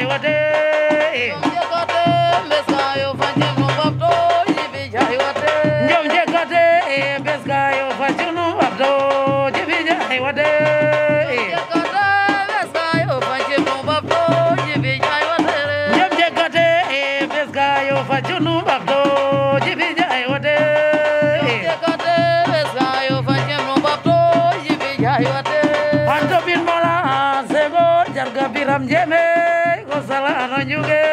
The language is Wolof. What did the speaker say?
wate Jom jekate beskayo fanjem no babto jibi jai wate Jom jekate beskayo fajunu abdo jibi jai wate Jekate beskayo fanjem no babto jibi jai wate Jom jekate beskayo fajunu abdo jibi jai wate Jekate beskayo fanjem no babto jibi jai wate Anto bin mola sego jarga biram jeme ko sala no juge